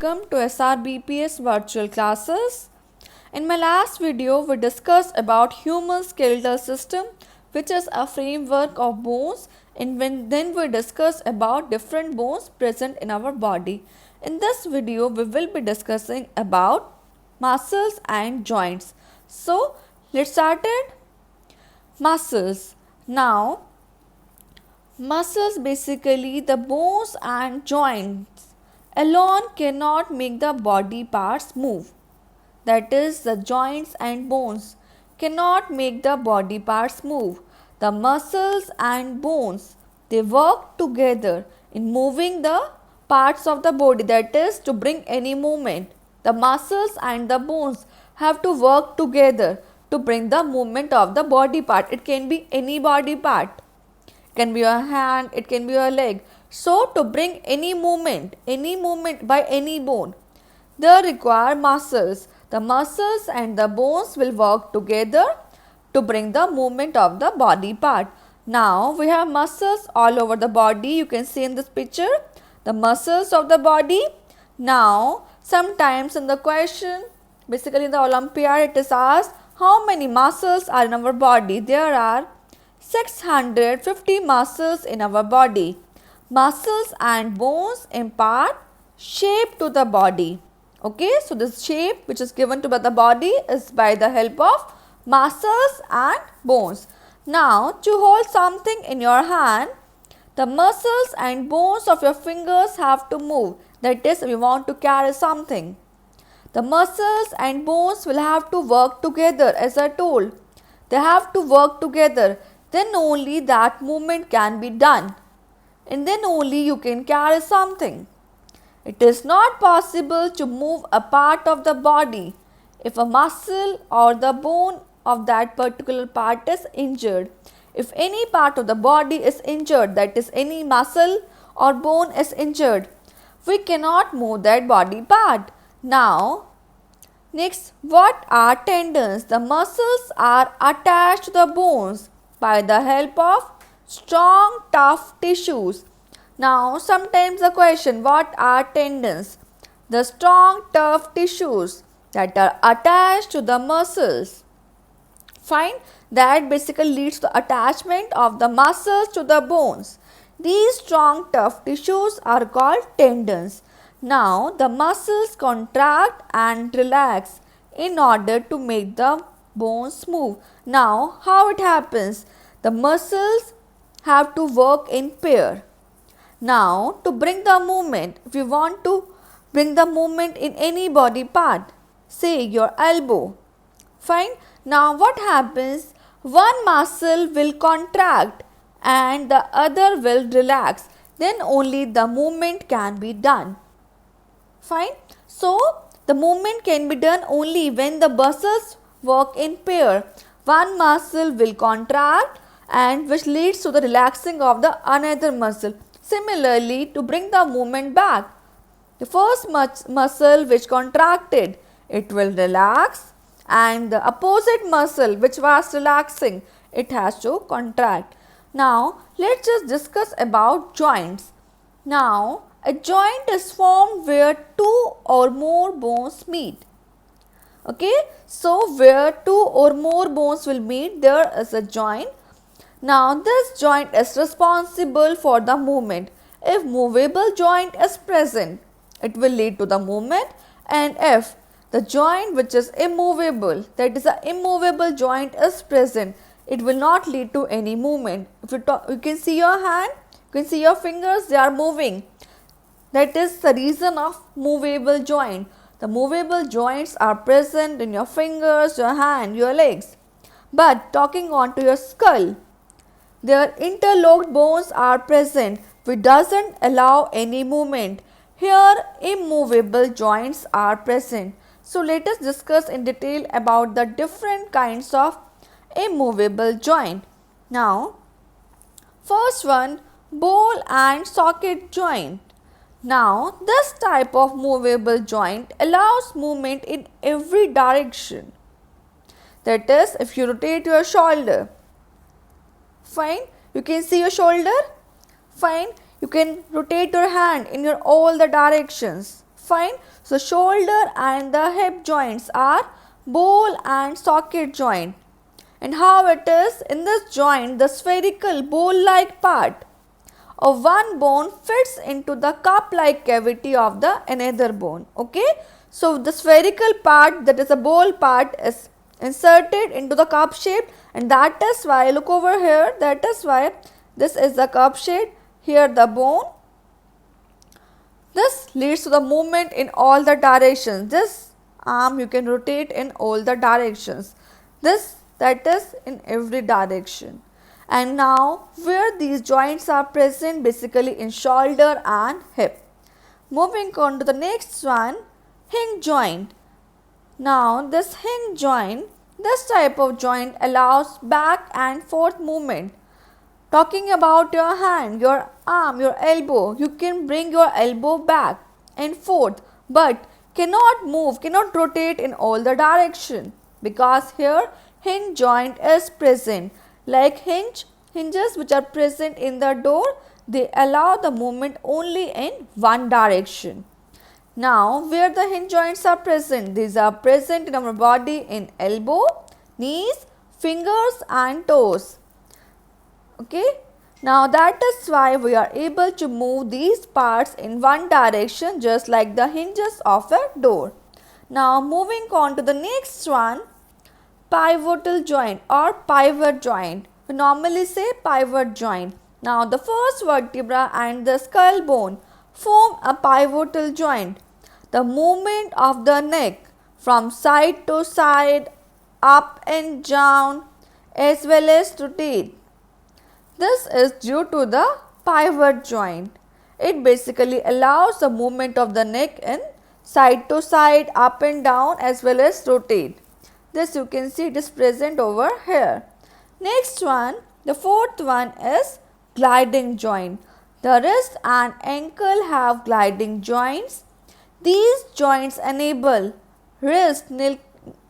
Welcome to SRBPS virtual classes. In my last video, we discussed about human skeletal system, which is a framework of bones, and then we discussed about different bones present in our body. In this video, we will be discussing about muscles and joints. So, let's start it. Muscles. Now, muscles basically the bones and joints alone cannot make the body parts move. That is, the joints and bones cannot make the body parts move. The muscles and bones, they work together in moving the parts of the body, that is, to bring any movement. The muscles and the bones have to work together to bring the movement of the body part. It can be any body part. It can be your hand, it can be your leg. So, to bring any movement by any bone, they require muscles. The muscles and the bones will work together to bring the movement of the body part. Now, we have muscles all over the body. You can see in this picture the muscles of the body. Now, sometimes in the question, basically in the Olympiad, it is asked how many muscles are in our body. There are 650 muscles in our body. Muscles and bones impart shape to the body. Okay, so this shape which is given to the body is by the help of muscles and bones. Now, to hold something in your hand, the muscles and bones of your fingers have to move. That is, we want to carry something. The muscles and bones will have to work together, as I told. They have to work together. Then only that movement can be done. And then only you can carry something. It is not possible to move a part of the body if a muscle or the bone of that particular part is injured. If any part of the body is injured, that is, any muscle or bone is injured, we cannot move that body part. Now, next, what are tendons? The muscles are attached to the bones by the help of strong, tough tissues. Now, sometimes the question, what are tendons? The strong, tough tissues that are attached to the muscles. Fine, that basically leads to attachment of the muscles to the bones. These strong, tough tissues are called tendons. Now, the muscles contract and relax in order to make the bones move. Now, how it happens? The muscles have to work in pair. Now, to bring the movement, if you want to bring the movement in any body part, say your elbow. Fine. Now, what happens? One muscle will contract and the other will relax. Then only the movement can be done. Fine. So, the movement can be done only when the muscles work in pair. One muscle will contract and which leads to the relaxing of the another muscle. Similarly, to bring the movement back, the first muscle which contracted, it will relax, and the opposite muscle which was relaxing, it has to contract. Now, let's just discuss about joints. Now, a joint is formed where two or more bones meet. Okay, so where two or more bones will meet, there is a joint. Now, this joint is responsible for the movement. If movable joint is present, it will lead to the movement, and if the joint which is immovable, that is, the immovable joint is present, it will not lead to any movement. If you can see your hand, you can see your fingers, they are moving. That is the reason of movable joint. The movable joints are present in your fingers, your hand, your legs. But talking on to your skull, their interlocked bones are present which doesn't allow any movement. Here, immovable joints are present. So, let us discuss in detail about the different kinds of immovable joint. Now, first one, ball and socket joint. Now, this type of movable joint allows movement in every direction. That is, if you rotate your shoulder, fine, you can see your shoulder. Fine, you can rotate your hand in all the directions. fine. So shoulder and the hip joints are ball and socket joint. And how it is? In this joint, the spherical ball-like part of one bone fits into the cup-like cavity of the another bone. Okay. So the spherical part, that is a ball part, is inserted into the cup shape, and that is why, look over here, that is why this is the cup shape. Here the bone. This leads to the movement in all the directions. This arm you can rotate in all the directions. This, that is in every direction. And now where these joints are present, basically in shoulder and hip. Moving on to the next one, hinge joint. Now this hinge joint, this type of joint allows back and forth movement. Talking about your hand, your arm, your elbow, you can bring your elbow back and forth, but cannot move, cannot rotate in all the direction, because here hinge joint is present. Like hinges which are present in the door, they allow the movement only in one direction. Now where the hinge joints are present, these are present in our body in elbow, knees, fingers and toes. Okay. Now that is why we are able to move these parts in one direction, just like the hinges of a door. Now moving on to the next one, pivotal joint or pivot joint. We normally say pivot joint. Now the first vertebra and the skull bone form a pivotal joint. The movement of the neck from side to side, up and down, as well as rotate. This is due to the pivot joint. It basically allows the movement of the neck in side to side, up and down, as well as rotate. This you can see it is present over here. Next one, the fourth one is gliding joint. The wrist and ankle have gliding joints. These joints enable wrist and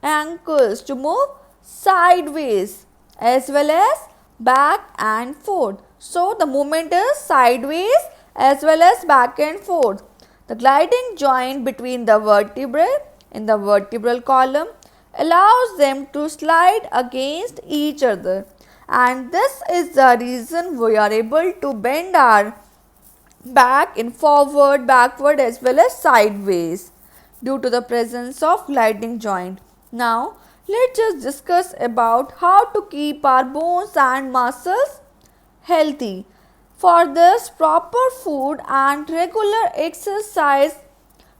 ankles to move sideways as well as back and forth. So the movement is sideways as well as back and forth. The gliding joint between the vertebrae in the vertebral column allows them to slide against each other, and this is the reason we are able to bend our back in forward, backward as well as sideways due to the presence of gliding joint. Now let's just discuss about how to keep our bones and muscles healthy. For this, proper food and regular exercise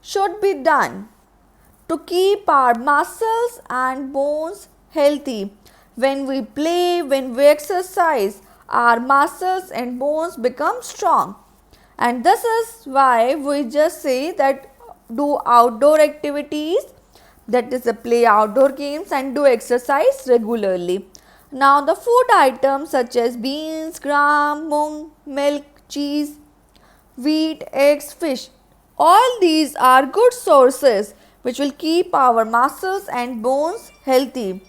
should be done to keep our muscles and bones healthy. When we play, when we exercise, our muscles and bones become strong. And this is why we just say that do outdoor activities, that is play outdoor games and do exercise regularly. Now the food items such as beans, gram, mung, milk, cheese, wheat, eggs, fish, all these are good sources which will keep our muscles and bones healthy.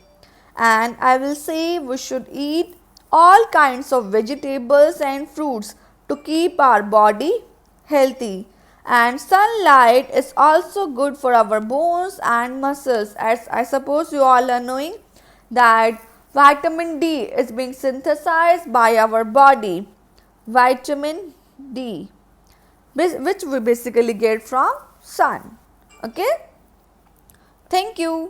And I will say we should eat all kinds of vegetables and fruits to keep our body healthy. And sunlight is also good for our bones and muscles, as I suppose you all are knowing that vitamin D is being synthesized by our body. Vitamin D, which we basically get from sun. Okay. Thank you.